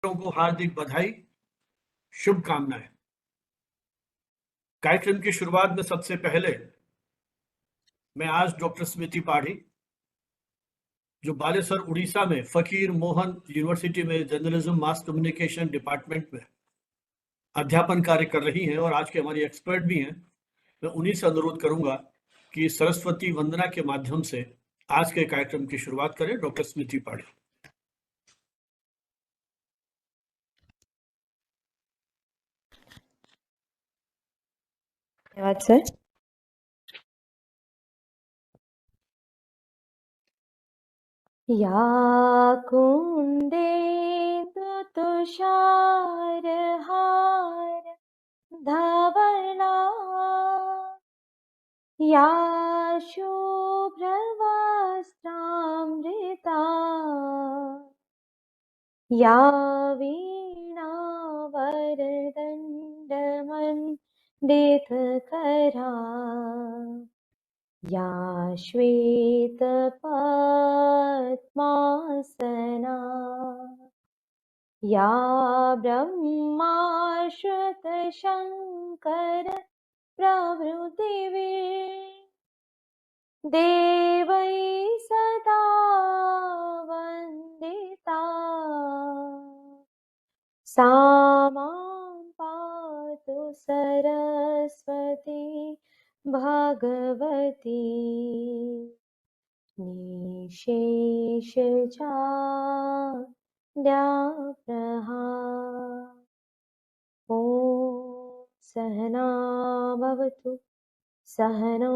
को हार्दिक बधाई, शुभकामनाएं। कार्यक्रम की शुरुआत में सबसे पहले मैं आज डॉक्टर स्मृति पाढ़ी, जो बालेश्वर उड़ीसा में फकीर मोहन यूनिवर्सिटी में जर्नलिज्म मास कम्युनिकेशन डिपार्टमेंट में अध्यापन कार्य कर रही हैं और आज के हमारी एक्सपर्ट भी हैं, मैं उन्हीं से अनुरोध करूंगा कि सरस्वती वंदना के माध्यम से आज के कार्यक्रम की शुरुआत करें। डॉक्टर स्मृति पाढ़ी। धन्यवाद सर। या कुन्देन्दु तुषारहार धवला या शुभ्रवस्त्रामृता या वीणावरदण्डमण्डितकरा या श्वेतपद्मासना या ब्रह्माश्रितशङ्कर प्रभृतिभिः देवैः सदा वन्दिता सा मां पातु सरस्वती भगवती निःशेषजाड्यापहा। ॐ सहना भवतु सहनो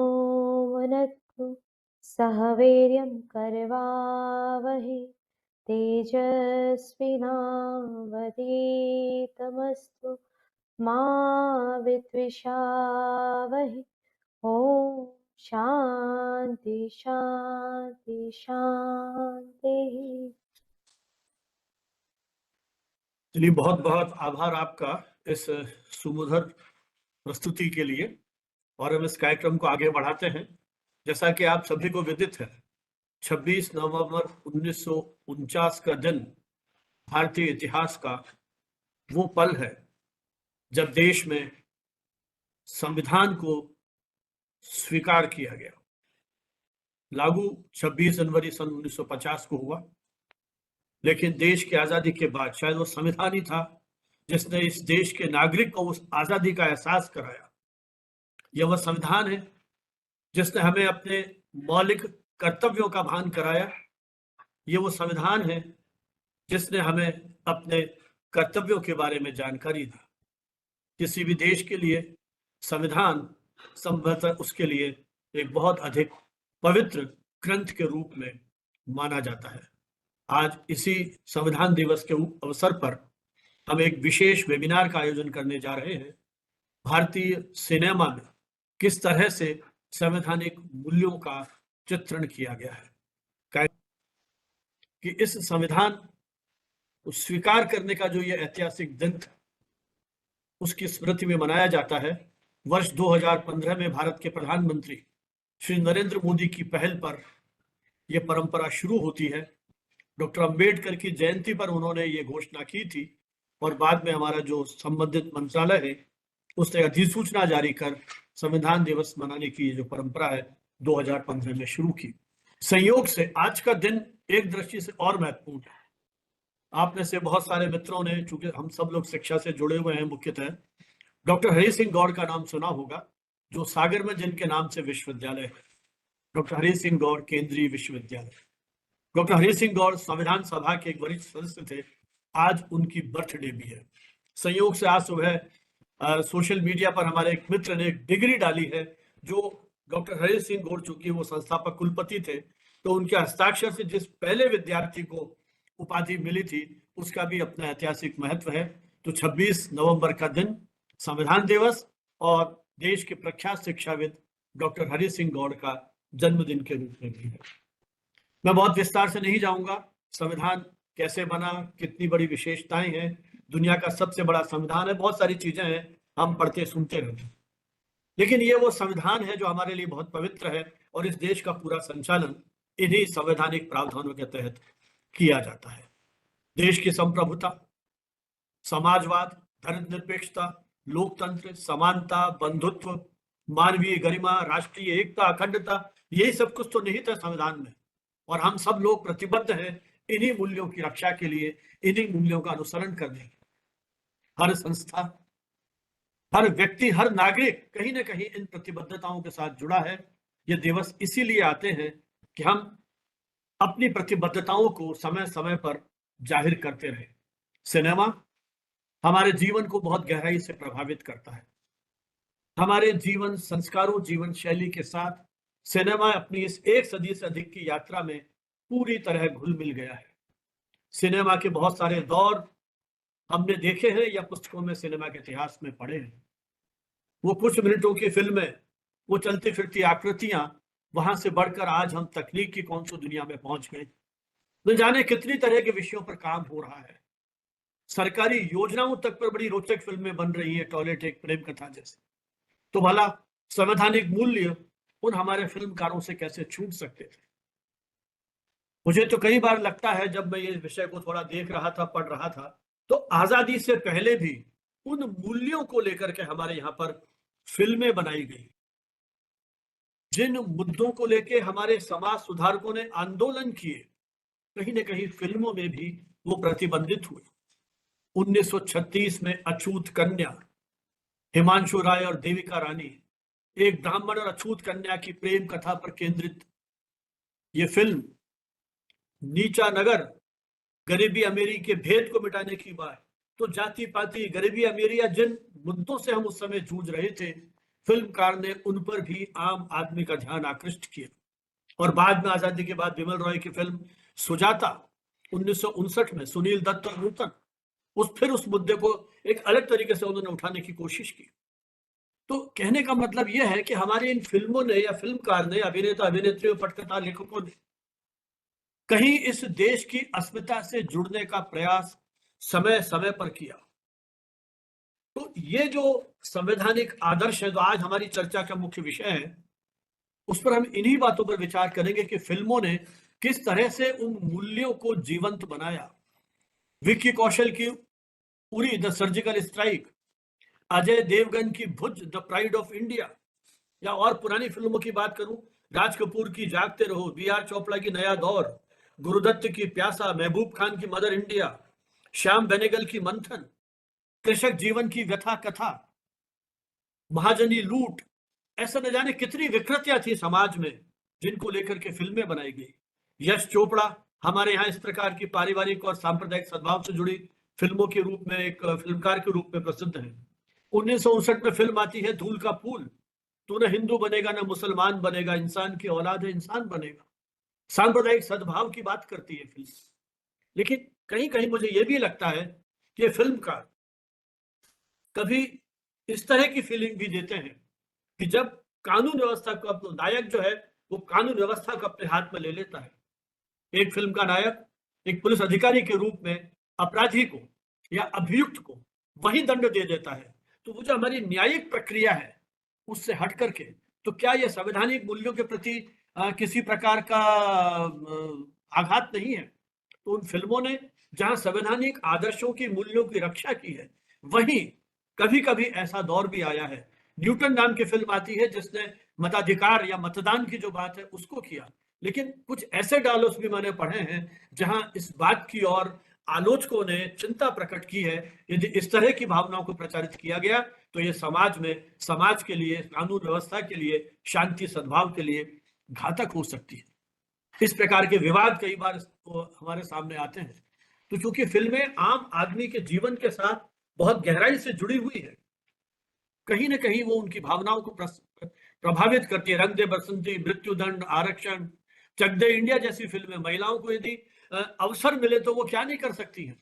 भुनक्तु सह वीर्यं करवावहै तेजस्विनावधीतमस्तु मा विद्विषावहै। ॐ शांति शांति शांति। चलिए, बहुत बहुत आभार आपका इस सुमधुर प्रस्तुति के लिए और हम इस कार्यक्रम को आगे बढ़ाते हैं। जैसा कि आप सभी को विदित है, 26 नवंबर 1949 का दिन भारतीय इतिहास का वो पल है जब देश में संविधान को स्वीकार किया गया। लागू 26 जनवरी सन 1950 को हुआ, लेकिन देश की आजादी के बाद शायद वो संविधान ही था जिसने इस देश के नागरिक को उस आजादी का एहसास कराया। यह वह संविधान है जिसने हमें अपने मौलिक कर्तव्यों का भान कराया। ये वो संविधान है जिसने हमें अपने कर्तव्यों के बारे में जानकारी दी। किसी भी देश के लिए संविधान संभवतः उसके लिए एक बहुत अधिक पवित्र ग्रंथ के रूप में माना जाता है। आज इसी संविधान दिवस के अवसर पर हम एक विशेष वेबिनार का आयोजन करने जा रहे हैं। भारतीय सिनेमा में किस तरह से संवैधानिक मूल्यों का चित्रण किया गया है, कि इस संविधान को स्वीकार करने का जो ये ऐतिहासिक दिन था, उसकी स्मृति में मनाया जाता है। वर्ष 2015 में भारत के प्रधानमंत्री श्री नरेंद्र मोदी की पहल पर यह परंपरा शुरू होती है। डॉक्टर अंबेडकर की जयंती पर उन्होंने ये घोषणा की थी और बाद में हमारा जो संबंधित मंत्रालय है उसने अधिसूचना जारी कर संविधान दिवस मनाने की जो परंपरा है 2015 में शुरू की। संयोग से आज का दिन एक दृष्टि से और महत्वपूर्ण है। आप में से बहुत सारे मित्रों ने, चूंकि हम सब लोग शिक्षा से जुड़े हुए हैं, मुख्यतः डॉक्टर हरि सिंह गौड़ का नाम सुना होगा, जो सागर में जिनके नाम से विश्वविद्यालय है, डॉक्टर हरि सिंह गौड़ केंद्रीय विश्वविद्यालय। डॉक्टर हरि सिंह गौड़ संविधान सभा के एक वरिष्ठ सदस्य थे। आज उनकी बर्थडे भी है। संयोग से आज सुबह सोशल मीडिया पर हमारे एक मित्र ने एक डिग्री डाली है, जो डॉक्टर हरि सिंह गौड़, चूंकि वो संस्थापक कुलपति थे, तो उनके हस्ताक्षर से जिस पहले विद्यार्थी को उपाधि मिली थी उसका भी अपना ऐतिहासिक महत्व है। तो 26 नवंबर का दिन संविधान दिवस और देश के प्रख्यात शिक्षाविद डॉक्टर हरि सिंह गौड़ का जन्मदिन के रूप में भी है। मैं बहुत विस्तार से नहीं जाऊंगा, संविधान कैसे बना, कितनी बड़ी विशेषताएं हैं, दुनिया का सबसे बड़ा संविधान है, बहुत सारी चीजें हैं, हम पढ़ते सुनते रहते हैं। लेकिन ये वो संविधान है जो हमारे लिए बहुत पवित्र है और इस देश का पूरा संचालन इन्हीं संवैधानिक प्रावधानों के तहत किया जाता है। देश की संप्रभुता, समाजवाद, धर्मनिरपेक्षता, लोकतंत्र, समानता, बंधुत्व, मानवीय गरिमा, राष्ट्रीय एकता, अखंडता, यही सब कुछ तो निहित है संविधान में। और हम सब लोग प्रतिबद्ध हैं इन्हीं मूल्यों की रक्षा के लिए, इन्हीं मूल्यों का अनुसरण करने के लिए। हर संस्था, हर व्यक्ति, हर नागरिक कहीं ना कहीं इन प्रतिबद्धताओं के साथ जुड़ा है। ये दिवस इसीलिए आते हैं कि हम अपनी प्रतिबद्धताओं को समय समय पर जाहिर करते रहे। सिनेमा हमारे जीवन को बहुत गहराई से प्रभावित करता है। हमारे जीवन संस्कारों, जीवन शैली के साथ सिनेमा अपनी इस 1 सदी से अधिक की यात्रा में पूरी तरह घुल मिल गया है। सिनेमा के बहुत सारे दौर हमने देखे हैं या पुस्तकों में सिनेमा के इतिहास में पढ़े हैं। वो कुछ मिनटों की फिल्में, वो चलती फिरती आकृतियां, वहां से बढ़कर आज हम तकनीक की कौन सी दुनिया में पहुंच गए। न जाने कितनी तरह के विषयों पर काम हो रहा है। सरकारी योजनाओं तक पर बड़ी रोचक फिल्में बन रही है, टॉयलेट एक प्रेम कथा जैसे। तो भला संवैधानिक मूल्य उन हमारे फिल्मकारों से कैसे छूट सकते थे। मुझे तो कई बार लगता है, जब मैं ये विषय को थोड़ा देख रहा था, पढ़ रहा था, तो आजादी से पहले भी उन मूल्यों को लेकर के हमारे यहाँ पर फिल्में बनाई गई। जिन मुद्दों को लेके हमारे समाज सुधारकों ने आंदोलन किए, कहीं ना कहीं फिल्मों में भी वो प्रतिबंधित हुए। 1936 में अछूत कन्या, हिमांशु राय और देविका रानी, एक ब्राह्मण और अछूत कन्या की प्रेम कथा पर केंद्रित ये फिल्म नीचा नगर, गरीबी अमीरी के भेद को मिटाने की बात। तो जाति पाति, गरीबी अमीरी या जिन मुद्दों से हम उस समय जूझ रहे थे, फिल्मकार ने उन पर भी आम आदमी का ध्यान आकृष्ट किया। और बाद में आजादी के बाद विमल रॉय की फिल्म सुजाता 1959 में सुनील दत्त और नूतन फिर उस मुद्दे को एक अलग तरीके से उन्होंने उठाने की कोशिश की। तो कहने का मतलब यह है कि हमारी इन फिल्मों ने या फिल्मकार ने, अभिनेता अभिनेत्रियों, पटकथा लेखकों ने कहीं इस देश की अस्मिता से जुड़ने का प्रयास समय समय पर किया। तो ये जो संवैधानिक आदर्श है, जो आज हमारी चर्चा का मुख्य विषय है, उस पर हम इन्हीं बातों पर विचार करेंगे कि फिल्मों ने किस तरह से उन मूल्यों को जीवंत बनाया। विक्की कौशल की Uri, the surgical strike, Ajay Devgan की Bhuj, the pride of India, या और पुरानी फिल्मों की बात करूं, राज कपूर की जागते रहो, बी.आर. चोपड़ा की नया दौर, गुरुदत्त की प्यासा, महबूब खान की मदर इंडिया, श्याम बेनेगल की मंथन, कृषक जीवन की व्यथा कथा, महाजनी लूट, ऐसा न जाने कितनी विकृतियां थी समाज में जिनको लेकर के फिल्में बनाई गई। यश चोपड़ा हमारे यहाँ इस प्रकार की पारिवारिक और सांप्रदायिक सद्भाव से जुड़ी फिल्मों के रूप में, एक फिल्मकार के रूप में प्रसिद्ध है। 1959 में फिल्म आती है धूल का फूल, तू न हिंदू बनेगा न मुसलमान बनेगा, इंसान की औलाद है इंसान बनेगा। सांप्रदायिक सद्भाव की बात करती है फिल्म। लेकिन कहीं कहीं मुझे यह भी लगता है कि फिल्मकार कभी इस तरह की फीलिंग भी देते हैं कि जब कानून व्यवस्था को, अपना नायक जो है वो कानून व्यवस्था को अपने हाथ में ले लेता है। एक फिल्म का नायक एक पुलिस अधिकारी के रूप में अपराधी को या अभियुक्त को वही दंड दे देता है। तो वो जो हमारी न्यायिक प्रक्रिया है उससे हट करके, तो क्या यह संवैधानिक मूल्यों के प्रति किसी प्रकार का आघात नहीं है? तो उन फिल्मों ने जहां संवैधानिक आदर्शों की, मूल्यों की रक्षा की है, वहीं कभी कभी ऐसा दौर भी आया है। न्यूटन नाम की फिल्म आती है जिसने मताधिकार या मतदान की जो बात है उसको किया। लेकिन कुछ ऐसे डायलॉग्स भी मैंने पढ़े हैं जहां इस बात की और आलोचकों ने चिंता प्रकट की है, यदि इस तरह की भावनाओं को प्रचारित किया गया तो ये समाज में, समाज के लिए, कानून व्यवस्था के लिए, शांति सद्भाव के लिए घातक हो सकती है। इस प्रकार के विवाद कई बार हमारे सामने आते हैं। तो चूंकि फिल्में आम आदमी के जीवन के साथ बहुत गहराई से जुड़ी हुई है, कहीं ना कहीं वो उनकी भावनाओं को प्रभावित करती है। रंग दे बसंती, मृत्युदंड, आरक्षण, चक दे इंडिया जैसी फिल्में महिलाओं को यदि अवसर मिले तो वो क्या नहीं कर सकती हैं।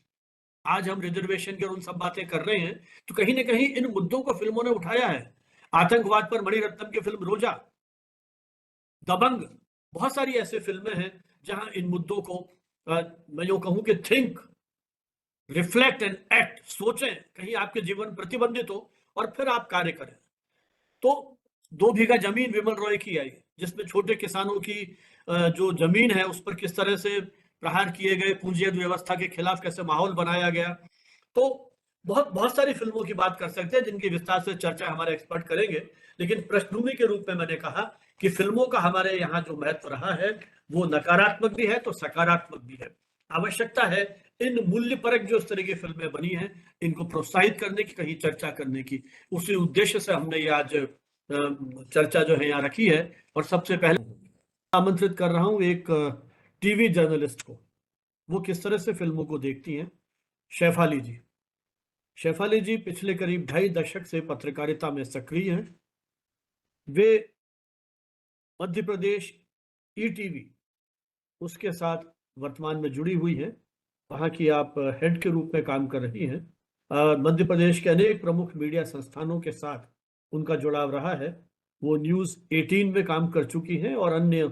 आज हम रिजर्वेशन की और उन सब बातें कर रहे हैं, तो कहीं ना कहीं इन मुद्दों को फिल्मों ने उठाया है। आतंकवाद पर मणिरत्नम की फिल्म रोजा, दबंग, बहुत सारी ऐसी फिल्में हैं जहां इन मुद्दों को मैं यूं कहूं कि थिंक, रिफ्लेक्ट एंड एक्ट, सोचें, कहीं आपके जीवन प्रतिबंधित हो और फिर आप कार्य करें। तो 2 बीघा जमीन विमल रॉय की आई, जिसमें छोटे किसानों की जो जमीन है उस पर किस तरह से प्रहार किए गए, पूंजीगत व्यवस्था के खिलाफ कैसे माहौल बनाया गया। तो बहुत बहुत सारी फिल्मों की बात कर सकते हैं जिनकी विस्तार से चर्चा हमारे एक्सपर्ट करेंगे, लेकिन पृष्ठभूमि के रूप में मैंने कहा कि फिल्मों का हमारे यहाँ जो महत्व रहा है वो नकारात्मक भी है तो सकारात्मक भी है। आवश्यकता है इन मूल्य परक जो इस तरह की फिल्में बनी हैं इनको प्रोत्साहित करने की, कहीं चर्चा करने की। उसी उद्देश्य से हमने ये आज चर्चा जो है यहाँ रखी है। और सबसे पहले आमंत्रित कर रहा हूँ एक टीवी जर्नलिस्ट को, वो किस तरह से फिल्मों को देखती हैं, शेफाली जी। शेफाली जी पिछले करीब 2.5 दशक से पत्रकारिता में सक्रिय हैं। वे मध्य प्रदेश ईटीवी उसके साथ वर्तमान में जुड़ी हुई हैं। वहाँ की आप हेड के रूप में काम कर रही हैं। मध्य प्रदेश के अनेक प्रमुख मीडिया संस्थानों के साथ उनका जुड़ाव रहा है। वो न्यूज़ 18 में काम कर चुकी हैं और अन्य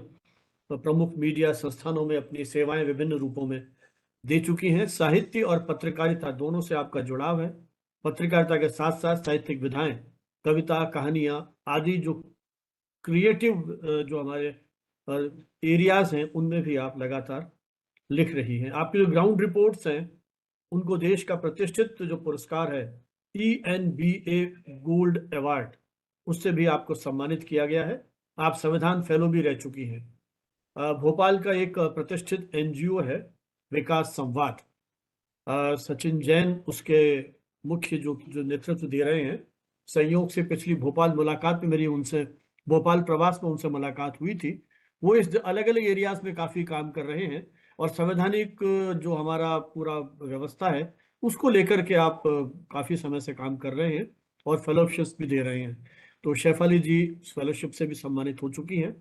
प्रमुख मीडिया संस्थानों में अपनी सेवाएं विभिन्न रूपों में दे चुकी हैं। साहित्य और पत्रकारिता दोनों से आपका जुड़ाव है। पत्रकारिता के साथ साथ साहित्यिक विधाएं, कविता, कहानियां आदि जो क्रिएटिव जो हमारे एरियाज हैं उनमें भी आप लगातार लिख रही हैं। आपकी जो ग्राउंड रिपोर्ट्स हैं उनको देश का प्रतिष्ठित जो पुरस्कार है ENBA गोल्ड अवार्ड, उससे भी आपको सम्मानित किया गया है। आप संविधान फेलो भी रह चुकी हैं। भोपाल का एक प्रतिष्ठित NGO है विकास संवाद, सचिन जैन उसके मुख्य जो जो नेतृत्व दे रहे हैं। संयोग से पिछली भोपाल मुलाकात में मेरी उनसे, भोपाल प्रवास में उनसे मुलाकात हुई थी। वो इस अलग अलग एरियाज में काफ़ी काम कर रहे हैं और संवैधानिक जो हमारा पूरा व्यवस्था है उसको लेकर के आप काफ़ी समय से काम कर रहे हैं और फेलोशिप्स भी दे रहे हैं। तो शेफाली जी फेलोशिप से भी सम्मानित हो चुकी हैं।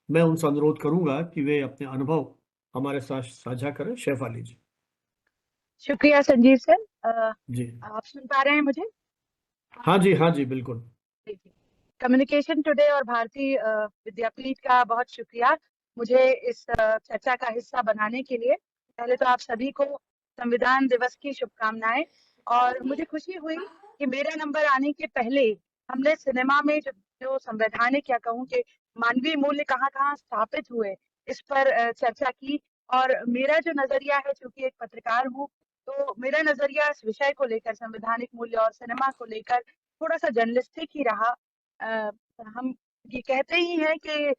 मैं उनसे अनुरोध करूंगा कि वे अपने अनुभव हमारे साथ साझा करें। शेफाली जी। शुक्रिया संजीव सर। जी आप सुन पा रहे हैं मुझे? हाँ जी, हाँ जी, बिल्कुल। कम्युनिकेशन टुडे और भारतीय विद्यापीठ का बहुत शुक्रिया मुझे इस चर्चा का हिस्सा बनाने के लिए। पहले तो आप सभी को संविधान दिवस की शुभकामनाएं। और मुझे खुशी हुई कि मेरा नंबर आने के पहले हमने सिनेमा में जो संवैधानिक या कहूँ कि मानवीय मूल्य कहाँ कहाँ स्थापित हुए इस पर चर्चा की। और मेरा जो नजरिया है, चूंकि एक पत्रकार हूँ, तो मेरा नजरिया इस विषय को लेकर, संवैधानिक मूल्य और सिनेमा को लेकर, थोड़ा सा जर्नलिस्टिक ही रहा। अ, हम ये कहते ही हैं कि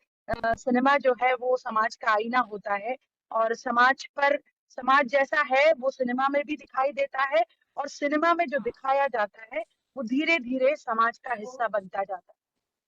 सिनेमा जो है वो समाज का आईना होता है और समाज जैसा है वो सिनेमा में भी दिखाई देता है। और सिनेमा में जो दिखाया जाता है वो धीरे धीरे समाज का हिस्सा बनता जाता है।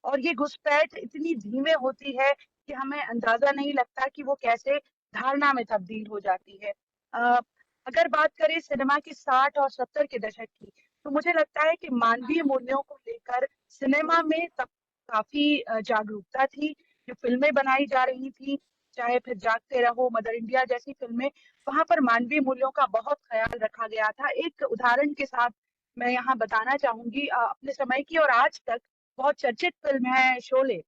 और ये घुसपैठ इतनी धीमे होती है कि हमें अंदाजा नहीं लगता कि वो कैसे धारणा में तब्दील हो जाती है। अ, अगर बात करें सिनेमा की 60 और 70 के दशक की, तो मुझे लगता है कि मानवीय मूल्यों को लेकर सिनेमा में तब काफी जागरूकता थी। जो फिल्में बनाई जा रही थी, चाहे फिर जागते रहो, मदर इंडिया जैसी फिल्में, वहां पर मानवीय मूल्यों का बहुत ख्याल रखा गया था। एक उदाहरण के साथ मैं यहाँ बताना चाहूंगी, अपने समय की और आज तक बहुत चर्चित फिल्म है शोले।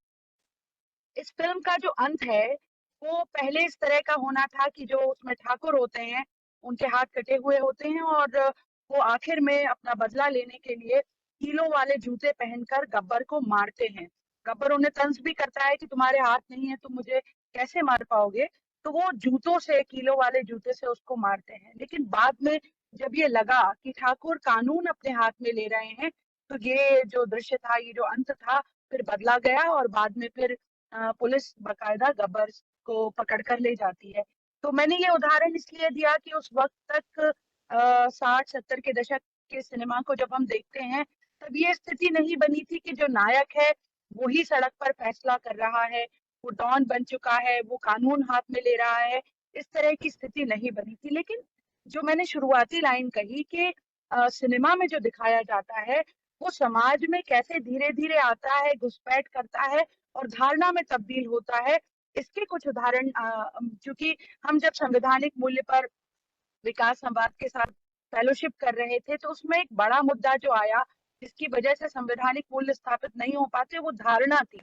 इस फिल्म का जो अंत है वो पहले इस तरह का होना था कि जो उसमें ठाकुर होते हैं उनके हाथ कटे हुए होते हैं और वो आखिर में अपना बदला लेने के लिए कीलों वाले जूते पहनकर गब्बर को मारते हैं। गब्बर उन्हें तंज भी करता है कि तुम्हारे हाथ नहीं है, तुम मुझे कैसे मार पाओगे। तो वो जूतों से, कीलों वाले जूते से उसको मारते हैं। लेकिन बाद में जब ये लगा कि ठाकुर कानून अपने हाथ में ले रहे हैं, तो ये जो दृश्य था, ये जो अंत था, फिर बदला गया और बाद में फिर पुलिस बकायदा गब्बर को पकड़ कर ले जाती है। तो मैंने ये उदाहरण इसलिए दिया कि उस वक्त तक 60-70 के दशक के सिनेमा को जब हम देखते हैं, तब ये स्थिति नहीं बनी थी कि जो नायक है वो ही सड़क पर फैसला कर रहा है, वो डॉन बन चुका है, वो कानून हाथ में ले रहा है। इस तरह की स्थिति नहीं बनी थी। लेकिन जो मैंने शुरुआती लाइन कही कि सिनेमा में जो दिखाया जाता है वो समाज में कैसे धीरे धीरे आता है, घुसपैठ करता है और धारणा में तब्दील होता है, इसके कुछ उदाहरण, क्योंकि हम जब संवैधानिक मूल्य पर विकास संवाद के साथ फेलोशिप कर रहे थे, तो उसमें एक बड़ा मुद्दा जो आया जिसकी वजह से संवैधानिक मूल्य स्थापित नहीं हो पाते, वो धारणा थी।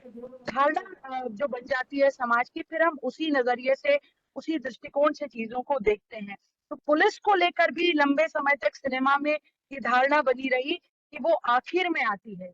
धारणा जो बन जाती है समाज की, फिर हम उसी नजरिए से, उसी दृष्टिकोण से चीजों को देखते हैं। तो पुलिस को लेकर भी लंबे समय तक सिनेमा में ये धारणा बनी रही कि वो आखिर में आती है।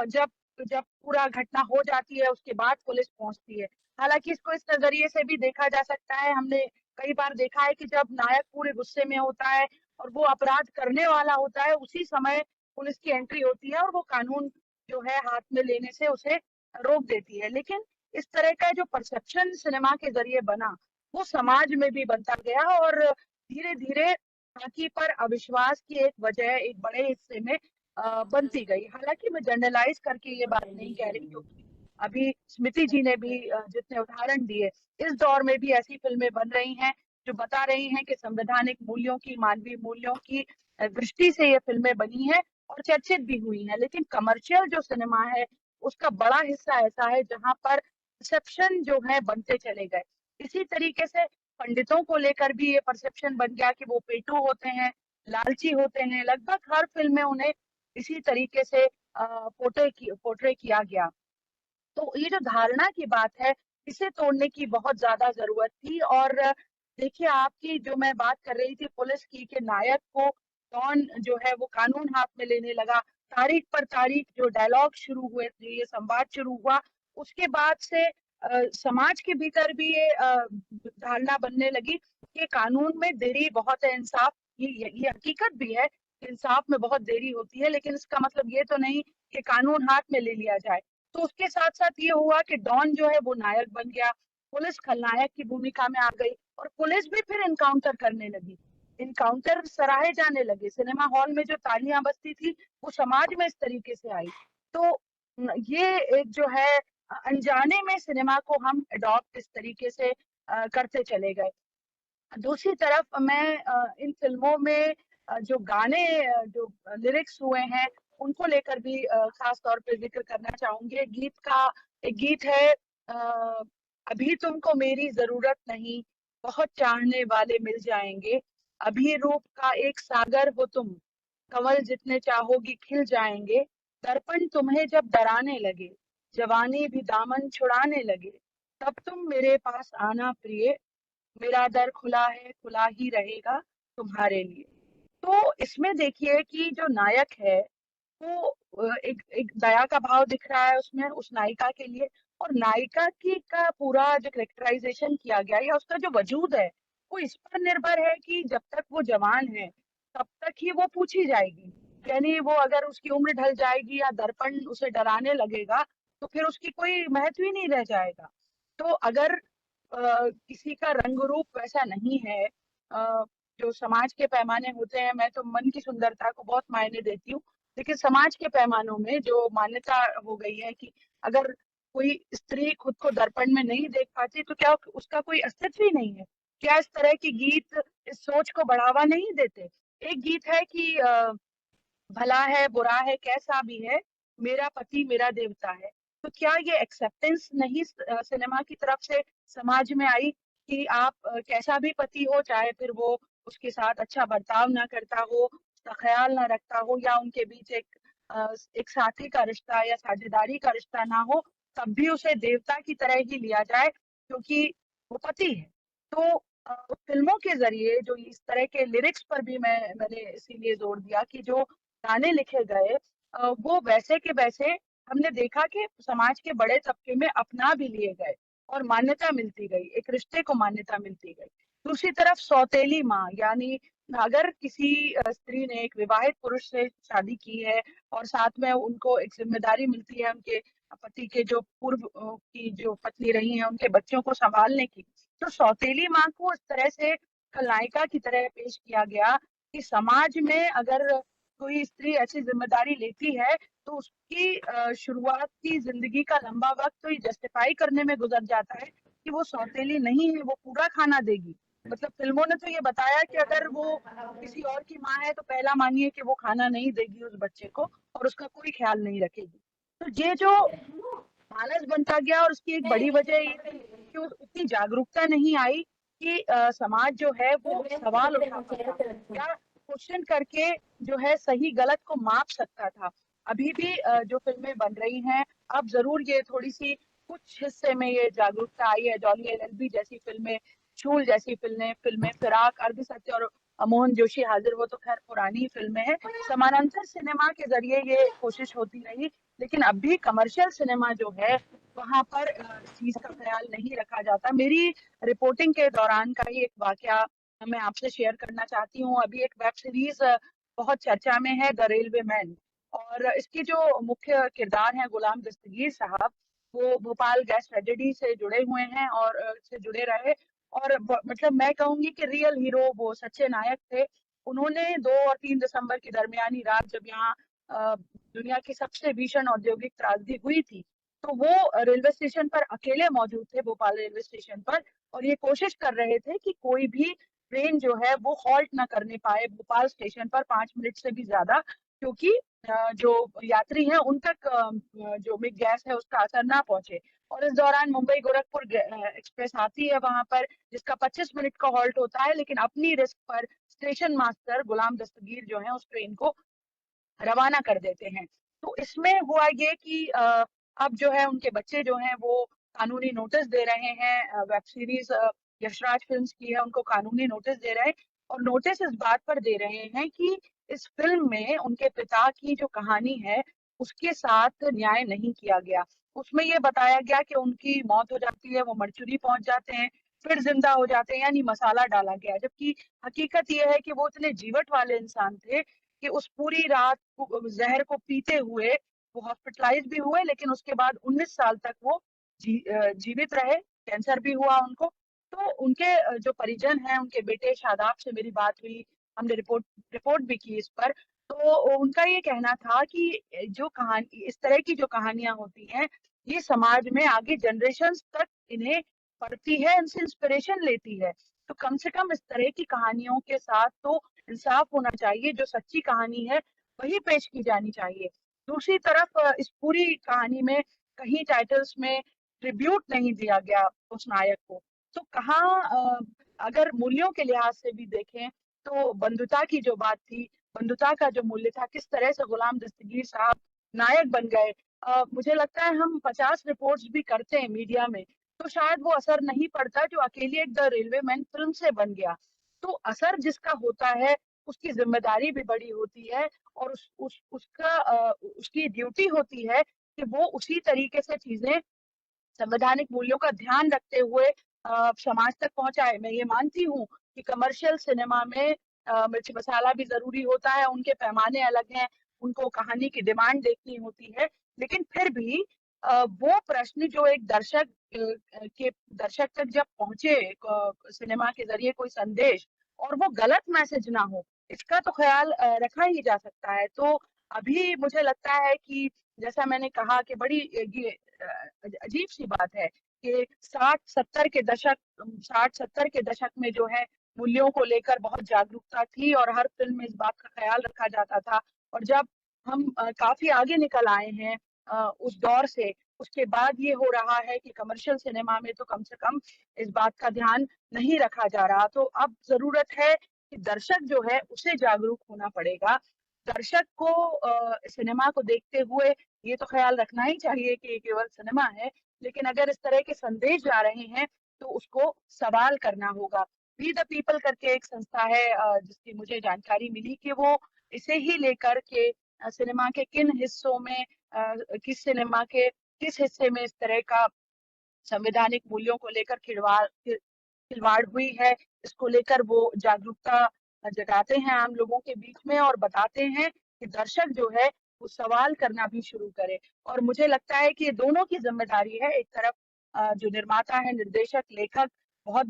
जब जब पूरा घटना हो जाती है उसके बाद पुलिस पहुंचती है। हालांकि इसको इस नजरिए से भी देखा जा सकता है, हमने कई बार देखा है कि जब नायक पूरे गुस्से में होता है और वो अपराध करने वाला होता है, उसी समय पुलिस की एंट्री होती है और वो कानून जो है हाथ में लेने से उसे रोक देती है। लेकिन इस तरह का जो परसेप्शन सिनेमा के जरिए बना, वो समाज में भी बनता गया और धीरे धीरे खाकी पर अविश्वास की एक वजह एक बड़े हिस्से में बनती गई। हालांकि मैं जनरलाइज करके ये बात नहीं कह रही, क्योंकि अभी स्मृति जी ने भी जितने उदाहरण दिए, इस दौर में भी ऐसी फिल्में बन रही हैं जो बता रही हैं कि संवैधानिक मूल्यों की, मानवीय मूल्यों की दृष्टि से ये फिल्में बनी हैं और चर्चित भी हुई हैं। लेकिन कमर्शियल जो सिनेमा है उसका बड़ा हिस्सा ऐसा है जहां पर परसेप्शन जो है बनते चले गए। इसी तरीके से पंडितों को लेकर भी ये परसेप्शन बन गया कि वो पेटू होते हैं, लालची होते हैं। लगभग हर फिल्म में उन्हें इसी तरीके से पोर्ट्रे किया गया। तो ये जो धारणा की बात है, इसे तोड़ने की बहुत ज्यादा जरूरत थी। और देखिए, आपकी जो मैं बात कर रही थी पुलिस की, कि नायक को कौन जो है वो कानून हाथ में लेने लगा, तारीख पर तारीख जो डायलॉग शुरू हुए थे, ये संवाद शुरू हुआ, उसके बाद से समाज के भीतर भी ये धारणा बनने लगी कि कानून में देरी बहुत है। इंसाफ, ये हकीकत भी है, इंसाफ में बहुत देरी होती है, लेकिन इसका मतलब ये तो नहीं कि कानून हाथ में ले लिया जाए। तो उसके साथ साथ ये हुआ कि डॉन जो है वो नायक बन गया, पुलिस खलनायक की भूमिका में आ गई और पुलिस भी फिर इनकाउंटर करने लगी। इनकाउंटर सराहे जाने लगे, सिनेमा हॉल में जो तालियां बजती थी वो समाज में इस तरीके से आई। तो ये एक जो है अनजाने में सिनेमा को हम अडॉप्ट इस तरीके से करते चले गए। दूसरी तरफ मैं इन फिल्मों में जो गाने जो लिरिक्स हुए हैं उनको लेकर भी खास तौर पे जिक्र करना चाहूंगी। एक गीत है, अभी तुमको मेरी जरूरत नहीं, बहुत चाहने वाले मिल जाएंगे, अभी रूप का एक सागर हो तुम, कमल जितने चाहोगी खिल जाएंगे, दर्पण तुम्हें जब डराने लगे, जवानी भी दामन छुड़ाने लगे, तब तुम मेरे पास आना प्रिय, मेरा दर खुला है, खुला ही रहेगा तुम्हारे लिए। तो इसमें देखिए कि जो नायक है वो एक एक दया का भाव दिख रहा है उसमें, उस नायिका के लिए। और नायिका की का पूरा जो करेक्टराइजेशन किया गया या उसका जो वजूद है, वो इस पर निर्भर है कि जब तक वो जवान है तब तक ही वो पूछी जाएगी। यानी वो अगर उसकी उम्र ढल जाएगी या दर्पण उसे डराने लगेगा तो फिर उसकी कोई महत्व ही नहीं रह जाएगा। तो अगर किसी का रंग रूप वैसा नहीं है, जो समाज के पैमाने होते हैं, मैं तो मन की सुंदरता को बहुत मायने देती हूँ, लेकिन समाज के पैमानों में जो मान्यता हो गई है कि अगर कोई स्त्री खुद को दर्पण में नहीं देख पाती तो क्या उसका कोई अस्तित्व ही नहीं है? क्या इस तरह के गीत इस सोच को बढ़ावा नहीं देते? एक गीत है कि भला है बुरा है कैसा भी है, मेरा पति मेरा देवता है। तो क्या ये एक्सेप्टेंस नहीं सिनेमा की तरफ से समाज में आई कि आप कैसा भी पति हो, चाहे फिर वो उसके साथ अच्छा बर्ताव ना करता हो, उसका ख्याल ना रखता हो, या उनके बीच एक साथी का रिश्ता या साझेदारी का रिश्ता ना हो, तब भी उसे देवता की तरह ही लिया जाए क्योंकि वो पति है। तो फिल्मों के जरिए जो इस तरह के लिरिक्स पर भी मैंने इसीलिए जोर दिया कि जो गाने लिखे गए वो वैसे के वैसे हमने देखा कि समाज के बड़े तबके में अपना भी लिए गए और मान्यता मिलती गई, एक रिश्ते को मान्यता मिलती गई। दूसरी तरफ सौतेली माँ, यानी अगर किसी स्त्री ने एक विवाहित पुरुष से शादी की है और साथ में उनको एक जिम्मेदारी मिलती है उनके पति के जो पूर्व की जो पत्नी रही हैं उनके बच्चों को संभालने की, तो सौतेली माँ को इस तरह से खलनायिका की तरह पेश किया गया कि समाज में अगर कोई स्त्री ऐसी जिम्मेदारी लेती है तो उसकी शुरुआत की जिंदगी का लंबा वक्त तो ये जस्टिफाई करने में गुजर जाता है कि वो सौतेली नहीं है, वो पूरा खाना देगी। मतलब फिल्मों ने तो ये बताया कि अगर वो किसी और की माँ है तो पहला मानिए कि वो खाना नहीं देगी उस बच्चे को और उसका कोई ख्याल नहीं रखेगी। तो ये जो मानस बनता गया और उसकी एक बड़ी वजह ये थी कि उतनी जागरूकता नहीं आई कि समाज जो है वो सवाल उठा पाता या क्वेश्चन करके जो है सही गलत को माप सकता था। अभी भी जो फिल्में बन रही हैं, अब जरूर ये थोड़ी सी कुछ हिस्से में ये जागरूकता आई है। जॉली एलएलबी जैसी फिल्में, शूल जैसी फिल्में, फिराक, अर्धसत्य और मोहन जोशी हाजिर हो तो खैर पुरानी फिल्में हैं। समानांतर सिनेमा के जरिए ये कोशिश होती रही, लेकिन अब भी कमर्शियल सिनेमा जो है वहां पर इस चीज का ख्याल नहीं रखा जाता। मेरी रिपोर्टिंग के दौरान का ही एक वाकया मैं आपसे शेयर करना चाहती हूँ। अभी एक वेब सीरीज बहुत चर्चा में है, द रेलवे मैन, और इसके जो मुख्य किरदार हैं गुलाम दस्तगीर साहब, वो भोपाल गैस ट्रेजेडी से जुड़े हुए हैं और से जुड़े रहे, और मतलब मैं कहूंगी कि रियल हीरो, वो सच्चे नायक थे। उन्होंने 2 और 3 दिसंबर की दरमियानी रात, जब यहाँ दुनिया की सबसे भीषण औद्योगिक त्रासदी हुई थी, तो वो रेलवे स्टेशन पर अकेले मौजूद थे, भोपाल रेलवे स्टेशन पर, और ये कोशिश कर रहे थे कि कोई भी ट्रेन जो है वो हॉल्ट ना करने पाए भोपाल स्टेशन पर 5 मिनट से भी ज्यादा, क्योंकि जो यात्री हैं उन तक जो मिग गैस है उसका असर ना पहुंचे। और इस दौरान मुंबई गोरखपुर एक्सप्रेस आती है वहां पर, जिसका 25 मिनट का हॉल्ट होता है, लेकिन अपनी रिस्क पर स्टेशन मास्टर गुलाम दस्तगीर जो है उस ट्रेन को रवाना कर देते हैं। तो इसमें हुआ ये कि अब जो है उनके बच्चे जो हैं वो कानूनी नोटिस दे रहे हैं। वेब सीरीज यशराज फिल्म्स की है, उनको कानूनी नोटिस दे रहे हैं, और नोटिस इस बात पर दे रहे हैं कि इस फिल्म में उनके पिता की जो कहानी है उसके साथ न्याय नहीं किया गया। उसमें ये बताया गया कि उनकी मौत हो जाती है, वो मरचुरी पहुंच जाते हैं, फिर जिंदा हो जाते हैं, यानी मसाला डाला गया, जबकि हकीकत ये है कि वो इतने जीवट वाले इंसान थे कि उस पूरी रात जहर को पीते हुए वो हॉस्पिटलाइज भी हुए, लेकिन उसके बाद 19 साल तक वो जीवित रहे। कैंसर भी हुआ उनको। तो उनके जो परिजन हैं, उनके बेटे शादाब से मेरी बात हुई, हमने रिपोर्ट भी की इस पर। तो उनका ये कहना था कि जो कहानी, इस तरह की जो कहानियां होती हैं, ये समाज में आगे जनरेशन तक इन्हें पढ़ती है, इनसे इंस्पिरेशन लेती है। तो कम से कम इस तरह की कहानियों के साथ तो इंसाफ होना चाहिए, जो सच्ची कहानी है वही पेश की जानी चाहिए। दूसरी तरफ इस पूरी कहानी में कहीं टाइटल्स में ट्रिब्यूट नहीं दिया गया उस नायक को। तो कहाँ अगर मूल्यों के लिहाज से भी देखें तो बंधुता की जो बात थी, बंधुता का जो मूल्य था, किस तरह से गुलाम दस्तगीर साहब नायक बन गए। मुझे लगता है हम 50 रिपोर्ट्स भी करते हैं मीडिया में, तो शायद वो असर नहीं पड़ता जो अकेली एक द रेलवे मैन फिल्म से बन गया। तो असर जिसका होता है उसकी जिम्मेदारी भी बड़ी होती है, और उसकी ड्यूटी होती है कि वो उसी तरीके से चीजें संवैधानिक मूल्यों का ध्यान रखते हुए समाज तक पहुंचाए। मैं ये मानती हूँ कि कमर्शियल सिनेमा में मिर्च मसाला भी जरूरी होता है, उनके पैमाने अलग हैं, उनको कहानी की डिमांड देखनी होती है, लेकिन फिर भी वो प्रश्न जो एक दर्शक तक जब पहुंचे सिनेमा के जरिए कोई संदेश, और वो गलत मैसेज ना हो, इसका तो ख्याल रखा ही जा सकता है। तो अभी मुझे लगता है कि जैसा मैंने कहा कि बड़ी ये अजीब सी बात है कि 60-70 के दशक में जो है मूल्यों को लेकर बहुत जागरूकता थी, और हर फिल्म में इस बात का ख्याल रखा जाता था। और जब हम काफी आगे निकल आए हैं उस दौर से, उसके बाद ये हो रहा है कि कमर्शियल सिनेमा में तो कम से कम इस बात का ध्यान नहीं रखा जा रहा। तो अब जरूरत है कि दर्शक जो है उसे जागरूक होना पड़ेगा। दर्शक को सिनेमा को देखते हुए ये तो ख्याल रखना ही चाहिए कि ये केवल सिनेमा है, लेकिन अगर इस तरह के संदेश जा रहे हैं तो उसको सवाल करना होगा। वी द पीपल करके एक संस्था है जिसकी मुझे जानकारी मिली कि वो इसे ही लेकर के सिनेमा के किन हिस्सों में किस सिनेमा के किस हिस्से में इस तरह का संवैधानिक मूल्यों को लेकर खिलवाड़ हुई है, इसको लेकर वो जागरूकता जगाते हैं आम लोगों के बीच में, और बताते हैं कि दर्शक जो है वो सवाल करना भी शुरू करे। और मुझे लगता है कि ये दोनों की जिम्मेदारी है। एक तरफ जो निर्माता है, निर्देशक, लेखक, बहुत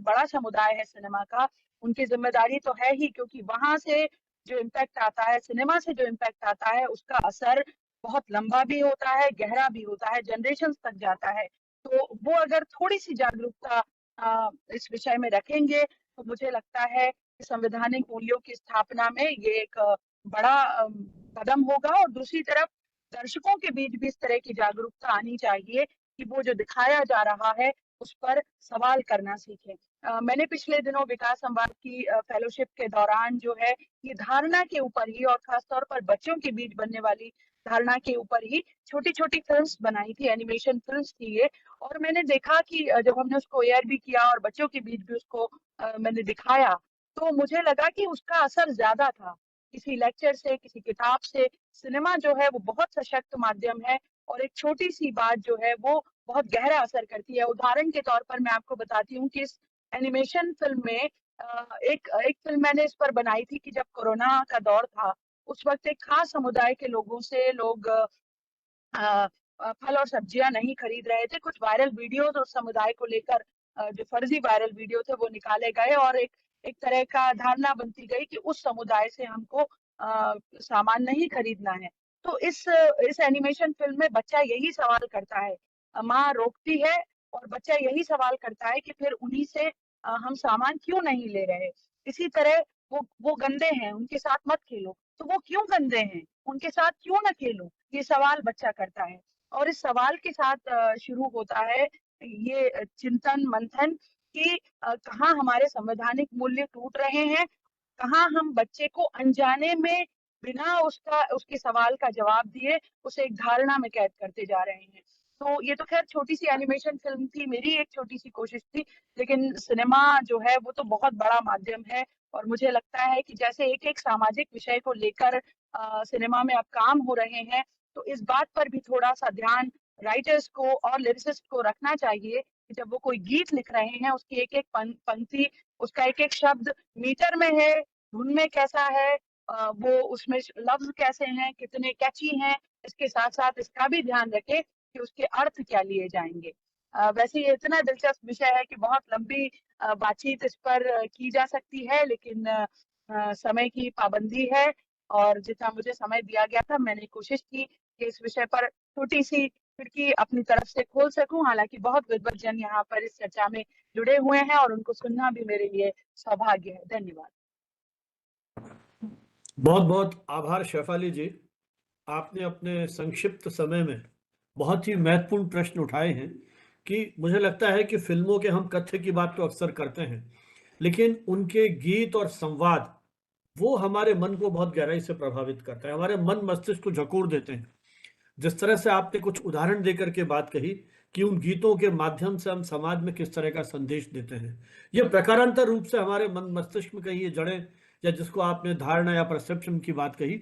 बड़ा समुदाय है सिनेमा का, उनकी जिम्मेदारी तो है ही, क्योंकि वहां से जो इम्पैक्ट आता है, सिनेमा से जो इम्पैक्ट आता है, उसका असर बहुत लंबा भी होता है, गहरा भी होता है, जनरेशन तक जाता है। तो वो अगर थोड़ी सी जागरूकता इस विषय में रखेंगे तो मुझे लगता है कि संवैधानिक मूल्यों की स्थापना में ये एक बड़ा कदम होगा। और दूसरी तरफ दर्शकों के बीच भी इस तरह की जागरूकता आनी चाहिए कि वो जो दिखाया जा रहा है उस पर सवाल करना सीखें। मैंने पिछले दिनों विकास संवाद की फेलोशिप के दौरान जो है ये धारणा के ऊपर ही, और खासतौर पर बच्चों के बीच बनने वाली धारणा के ऊपर ही छोटी छोटी फिल्म्स बनाई थी, एनिमेशन फिल्म्स थी ये। और मैंने देखा कि जब हमने उसको एयर भी किया और बच्चों के बीच भी उसको मैंने दिखाया, तो मुझे लगा कि उसका असर ज्यादा था किसी लेक्चर से, किसी किताब से। सिनेमा जो है वो बहुत सशक्त माध्यम है, और एक छोटी सी बात जो है वो बहुत गहरा असर करती है। उदाहरण के तौर पर मैं आपको बताती हूँ कि इस एनिमेशन फिल्म में एक एक फिल्म मैंने इस पर बनाई थी कि जब कोरोना का दौर था, उस वक्त एक खास समुदाय के लोगों से लोग फल और सब्जियां नहीं खरीद रहे थे। कुछ वायरल वीडियोस उस समुदाय को लेकर, जो फर्जी वायरल वीडियो थे वो निकाले गए, और एक तरह का धारणा बनती गई कि उस समुदाय से हमको सामान नहीं खरीदना है। तो इस एनिमेशन फिल्म में बच्चा यही सवाल करता है, माँ रोकती है और बच्चा यही सवाल करता है कि फिर उन्हीं से हम सामान क्यों नहीं ले रहे। इसी तरह वो गंदे हैं, उनके साथ मत खेलो। तो वो क्यों गंदे हैं, उनके साथ क्यों ना खेलो, ये सवाल बच्चा करता है। और इस सवाल के साथ शुरू होता है ये चिंतन मंथन कि कहाँ हमारे संवैधानिक मूल्य टूट रहे हैं, कहाँ हम बच्चे को अनजाने में बिना उसके सवाल का जवाब दिए उसे एक धारणा में कैद करते जा रहे हैं। तो ये तो खैर छोटी सी एनिमेशन फिल्म थी, मेरी एक छोटी सी कोशिश थी, लेकिन सिनेमा जो है वो तो बहुत बड़ा माध्यम है। और मुझे लगता है कि जैसे एक एक सामाजिक विषय को लेकर सिनेमा में अब काम हो रहे हैं, तो इस बात पर भी थोड़ा सा ध्यान राइटर्स को और लिरिसिस्ट को रखना चाहिए कि जब वो कोई गीत लिख रहे हैं, उसकी एक एक पंक्ति, उसका एक एक शब्द मीटर में है, धुन में कैसा है, वो उसमें लफ्ज कैसे हैं, कितने कैची हैं, इसके साथ साथ इसका भी ध्यान रखें कि उसके अर्थ क्या लिए जाएंगे। वैसे ये इतना दिलचस्प विषय है कि बहुत लंबी बातचीत इस पर की जा सकती है, लेकिन समय की पाबंदी है, और जितना मुझे समय दिया गया था मैंने कोशिश की कि इस विषय पर छोटी सी खिड़की अपनी तरफ से खोल सकूं। हालांकि बहुत विद्वत जन यहाँ पर इस चर्चा में जुड़े हुए हैं और उनको सुनना भी मेरे लिए सौभाग्य है। धन्यवाद। बहुत बहुत आभार शेफाली जी। आपने अपने संक्षिप्त समय में बहुत ही महत्वपूर्ण प्रश्न उठाए हैं कि मुझे लगता है कि फिल्मों के हम कथ्य की बात तो अक्सर करते हैं, लेकिन उनके गीत और संवाद वो हमारे मन को बहुत गहराई से प्रभावित करता है, हमारे मन मस्तिष्क को झकोर देते हैं। जिस तरह से आपने कुछ उदाहरण देकर के बात कही कि उन गीतों के माध्यम से हम समाज में किस तरह का संदेश देते हैं, ये प्रकारांतर रूप से हमारे मन मस्तिष्क में कहीं ये जड़ें, या जिसको आपने धारणा या परसेप्शन की बात कही,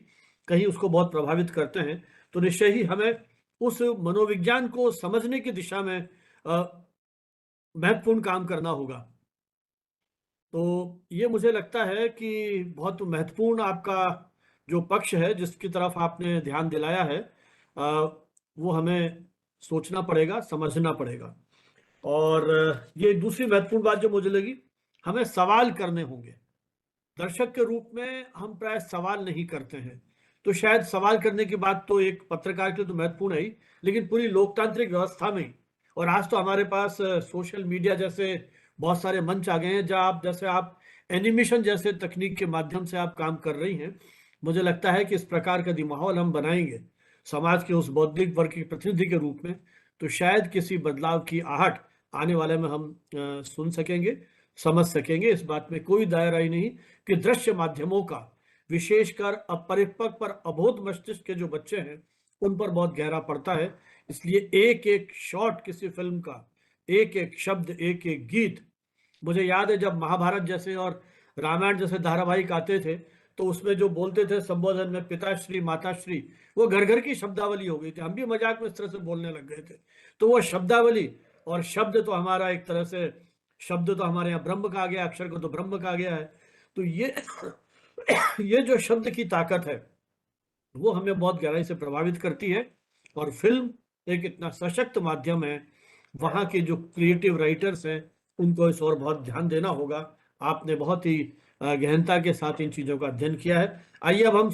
कहीं उसको बहुत प्रभावित करते हैं। तो निश्चय ही हमें उस मनोविज्ञान को समझने की दिशा में महत्वपूर्ण काम करना होगा। तो ये मुझे लगता है कि बहुत महत्वपूर्ण आपका जो पक्ष है, जिसकी तरफ आपने ध्यान दिलाया है, वो हमें सोचना पड़ेगा, समझना पड़ेगा। और ये दूसरी महत्वपूर्ण बात जो मुझे लगी, हमें सवाल करने होंगे। दर्शक के रूप में हम प्राय सवाल नहीं करते हैं, तो शायद सवाल करने की बात तो एक पत्रकार के लिए तो महत्वपूर्ण है ही, लेकिन पूरी लोकतांत्रिक व्यवस्था में, और आज तो हमारे पास सोशल मीडिया जैसे बहुत सारे मंच आ गए हैं जहाँ आप एनिमेशन जैसे तकनीक के माध्यम से आप काम कर रही हैं। मुझे लगता है कि इस प्रकार का यदि माहौल हम बनाएंगे समाज के उस बौद्धिक वर्ग के प्रतिनिधि के रूप में, तो शायद किसी बदलाव की आहट आने वाले में हम सुन सकेंगे, समझ सकेंगे। इस बात में कोई दायरा ही नहीं कि दृश्य माध्यमों का विशेषकर अपरिपक्व पर अबोध मस्तिष्क के जो बच्चे हैं उन पर बहुत गहरा पड़ता है। इसलिए एक एक शॉट किसी फिल्म का, एक एक शब्द, एक एक गीत, मुझे याद है जब महाभारत जैसे और रामायण जैसे धारावाहिक आते थे, तो उसमें जो बोलते थे संबोधन में पिताश्री माताश्री, वो घर घर की शब्दावली हो गई थी। हम भी मजाक में इस तरह से बोलने लग गए थे। तो वो शब्दावली और शब्द तो हमारा एक तरह से, शब्द तो हमारे यहाँ ब्रह्म कहा गया, अक्षर को तो ब्रह्म कहा गया है। तो ये जो शब्द की ताकत है वो हमें बहुत गहराई से प्रभावित करती है। और फिल्म एक इतना सशक्त माध्यम है, वहाँ के जो क्रिएटिव राइटर्स हैं उनको इस और बहुत ध्यान देना होगा। आपने बहुत ही गहनता के साथ इन चीज़ों का अध्ययन किया है। आइए अब हम